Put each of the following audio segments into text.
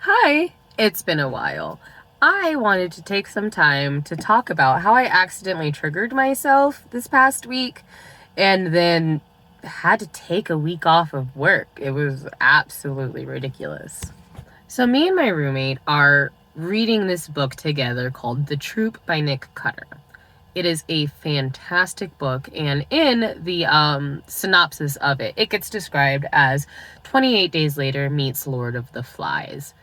Hi, it's been a while. I wanted to take some time to talk about how I accidentally triggered myself this past week and then had to take a week off of work. It was absolutely ridiculous. So, me and my roommate are reading this book together called The Troop by Nick Cutter. It is a fantastic book, and in the synopsis of it, it gets described as 28 Days Later meets Lord of the Flies.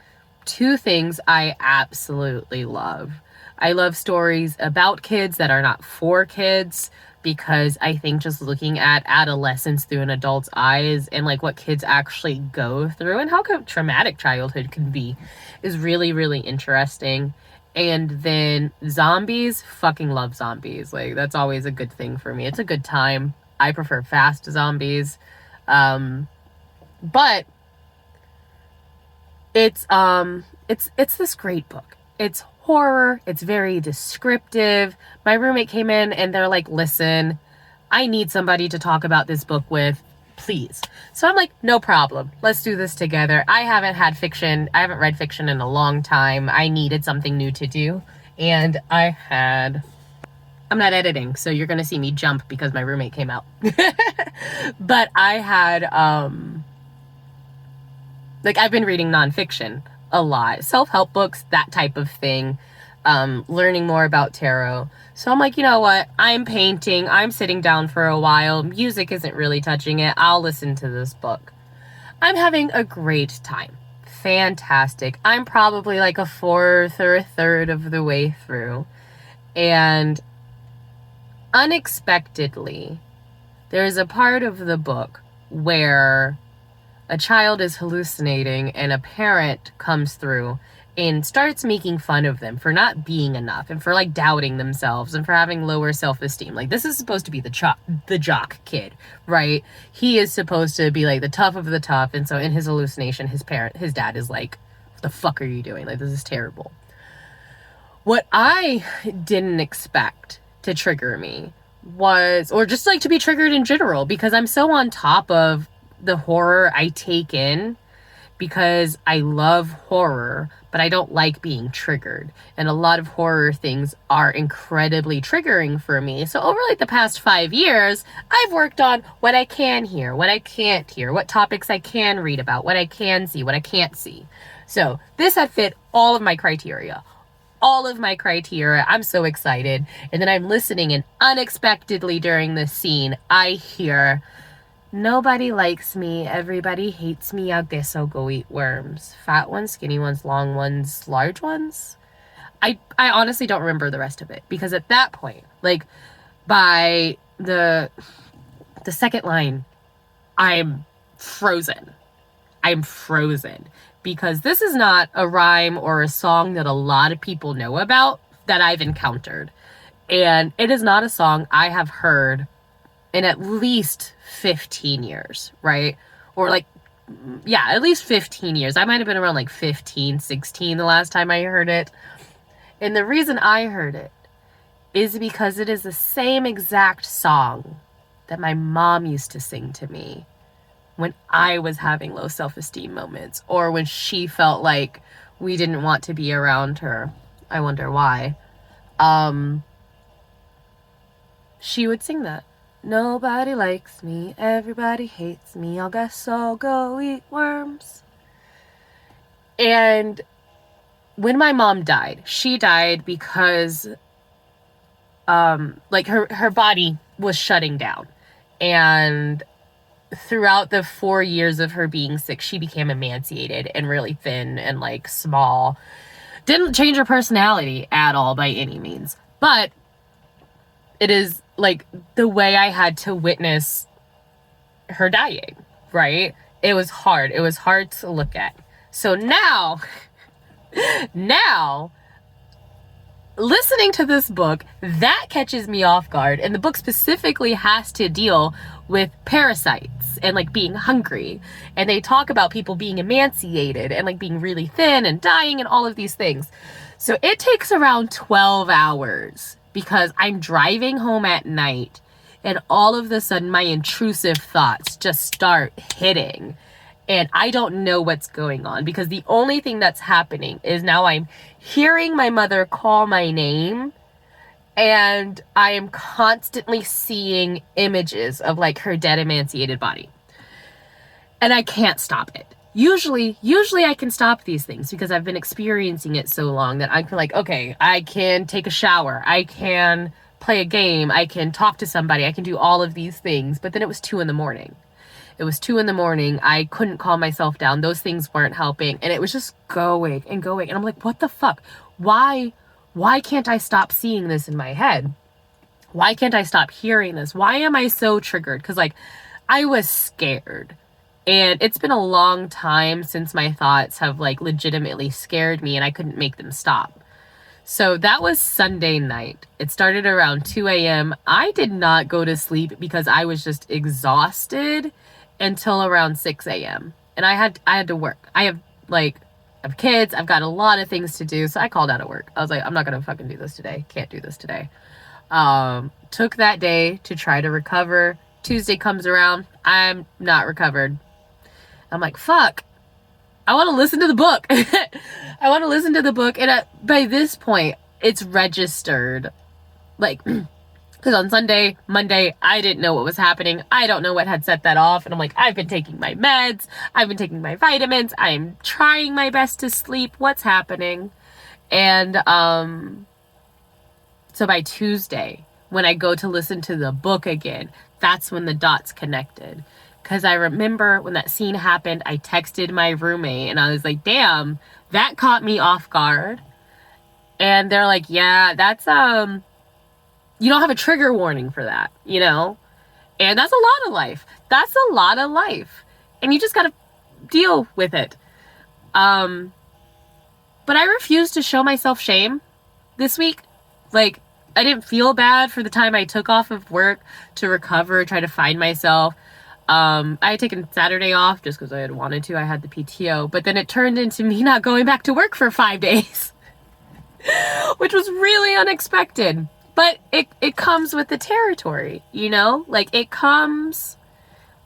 Two things I absolutely love. I love stories about kids that are not for kids, because I think just looking at adolescence through an adult's eyes and like what kids actually go through and how traumatic childhood can be is really, really interesting. And then zombies, fucking love zombies. Like, that's always a good thing for me. It's a good time. I prefer fast zombies. But it's this great book. It's horror. It's very descriptive. My roommate came in and they're like, listen, I need somebody to talk about this book with, please. So I'm like, no problem. Let's do this together. I haven't read fiction in a long time. I needed something new to do. And I'm not editing, so you're going to see me jump because my roommate came out. But I had, I've been reading nonfiction a lot. Self-help books, that type of thing. Learning more about tarot. So I'm like, you know what? I'm painting. I'm sitting down for a while. Music isn't really touching it. I'll listen to this book. I'm having a great time. Fantastic. I'm probably like a fourth or a third of the way through. And unexpectedly, there's a part of the book where a child is hallucinating and a parent comes through and starts making fun of them for not being enough and for like doubting themselves and for having lower self-esteem. Like, this is supposed to be the jock kid, right? He is supposed to be like the tough of the tough. And so in his hallucination, his dad is like, what the fuck are you doing? Like, this is terrible. What I didn't expect to trigger me was, or just like to be triggered in general, because I'm so on top of the horror I take in, because I love horror, but I don't like being triggered. And a lot of horror things are incredibly triggering for me. So over like the past 5 years, I've worked on what I can hear, what I can't hear, what topics I can read about, what I can see, what I can't see. So this had fit all of my criteria. I'm so excited. And then I'm listening, and unexpectedly during this scene, I hear, nobody likes me, everybody hates me, I guess I'll go eat worms. Fat ones, skinny ones, long ones, large ones. I honestly don't remember the rest of it, because at that point, like, by the second line, I'm frozen. Because this is not a rhyme or a song that a lot of people know about that I've encountered. And it is not a song I have heard in at least 15 years, right? Or like, yeah, at least 15 years. I might have been around like 15, 16 the last time I heard it. And the reason I heard it is because it is the same exact song that my mom used to sing to me when I was having low self-esteem moments, or when she felt like we didn't want to be around her. I wonder why. She would sing that. Nobody likes me, everybody hates me, I guess I'll go eat worms. And when my mom died, she died because her body was shutting down. And throughout the 4 years of her being sick, she became emaciated and really thin and like small. Didn't change her personality at all by any means. But it is like the way I had to witness her dying, right? It was hard. It was hard to look at. So now, listening to this book, that catches me off guard. And the book specifically has to deal with parasites and like being hungry. And they talk about people being emaciated and like being really thin and dying and all of these things. So it takes around 12 hours because I'm driving home at night and all of a sudden my intrusive thoughts just start hitting. And I don't know what's going on, because the only thing that's happening is now I'm hearing my mother call my name, and I am constantly seeing images of like her dead emaciated body. And I can't stop it. Usually I can stop these things because I've been experiencing it so long that I feel like, okay, I can take a shower, I can play a game, I can talk to somebody, I can do all of these things. But then it was 2 a.m. It was 2 a.m. I couldn't calm myself down. Those things weren't helping. And it was just going and going. And I'm like, what the fuck? Why can't I stop seeing this in my head? Why can't I stop hearing this? Why am I so triggered? Because like, I was scared. And it's been a long time since my thoughts have like legitimately scared me and I couldn't make them stop. So that was Sunday night. It started around 2 a.m. I did not go to sleep because I was just exhausted until around 6 a.m. And I had to work. I have kids. I've got a lot of things to do. So I called out of work. I was like, I'm not going to fucking do this today. Can't do this today. Took that day to try to recover. Tuesday comes around. I'm not recovered. I'm like, fuck, I want to listen to the book. I want to listen to the book. And by this point, it's registered. Like, because on Sunday, Monday, I didn't know what was happening. I don't know what had set that off. And I'm like, I've been taking my meds. I've been taking my vitamins. I'm trying my best to sleep. What's happening? And so by Tuesday, when I go to listen to the book again, that's when the dots connected. Because I remember when that scene happened, I texted my roommate and I was like, damn, that caught me off guard. And they're like, yeah, that's, you don't have a trigger warning for that, you know? And that's a lot of life. That's a lot of life. And you just got to deal with it. But I refused to show myself shame this week. Like, I didn't feel bad for the time I took off of work to recover, try to find myself. I had taken Saturday off just because I had wanted to. I had the PTO, but then it turned into me not going back to work for 5 days, which was really unexpected. But it comes with the territory, you know? Like, it comes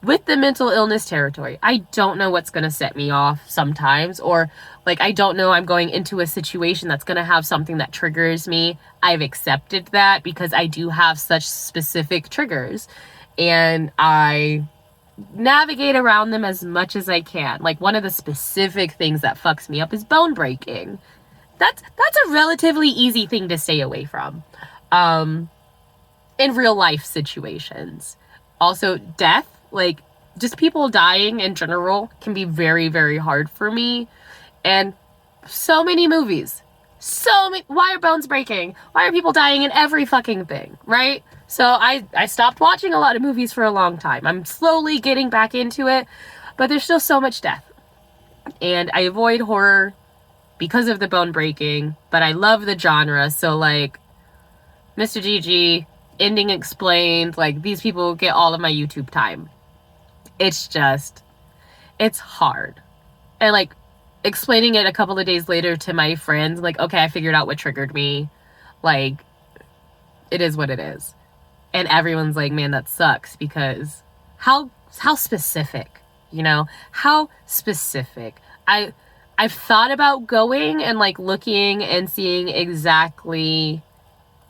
with the mental illness territory. I don't know what's going to set me off sometimes, or like, I don't know, I'm going into a situation that's going to have something that triggers me. I've accepted that because I do have such specific triggers, and I navigate around them as much as I can. Like, one of the specific things that fucks me up is bone breaking. That's a relatively easy thing to stay away from in real life situations. Also, death, like just people dying in general, can be very, very hard for me. And so many movies, why are bones breaking? Why are people dying in every fucking thing, right? So I stopped watching a lot of movies for a long time. I'm slowly getting back into it, but there's still so much death. And I avoid horror because of the bone breaking, but I love the genre. So like Mr. GG, Ending Explained, like these people get all of my YouTube time. It's hard. And like explaining it a couple of days later to my friends, like, okay, I figured out what triggered me. Like, it is what it is. And everyone's like, man, that sucks, because how specific, you know? How specific. I've thought about going and like looking and seeing exactly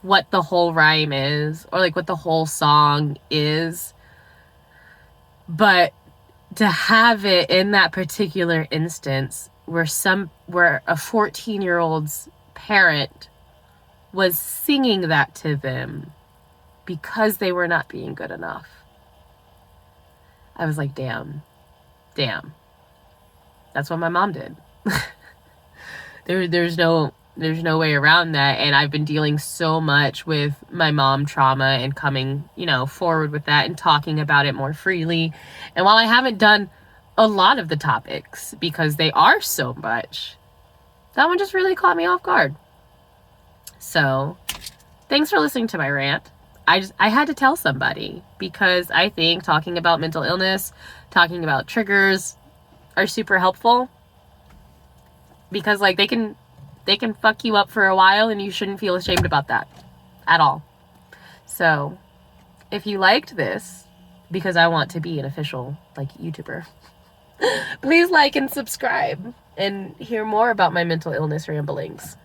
what the whole rhyme is, or like what the whole song is. But to have it in that particular instance where a 14-year-old's parent was singing that to them because they were not being good enough, I was like, damn, that's what my mom did. There's no way around that. And I've been dealing so much with my mom trauma and coming, forward with that and talking about it more freely. And while I haven't done a lot of the topics because they are so much, that one just really caught me off guard. So thanks for listening to my rant. I had to tell somebody, because I think talking about mental illness, talking about triggers are super helpful, because like they can fuck you up for a while and you shouldn't feel ashamed about that at all. So if you liked this, because I want to be an official like YouTuber, Please like and subscribe and hear more about my mental illness ramblings.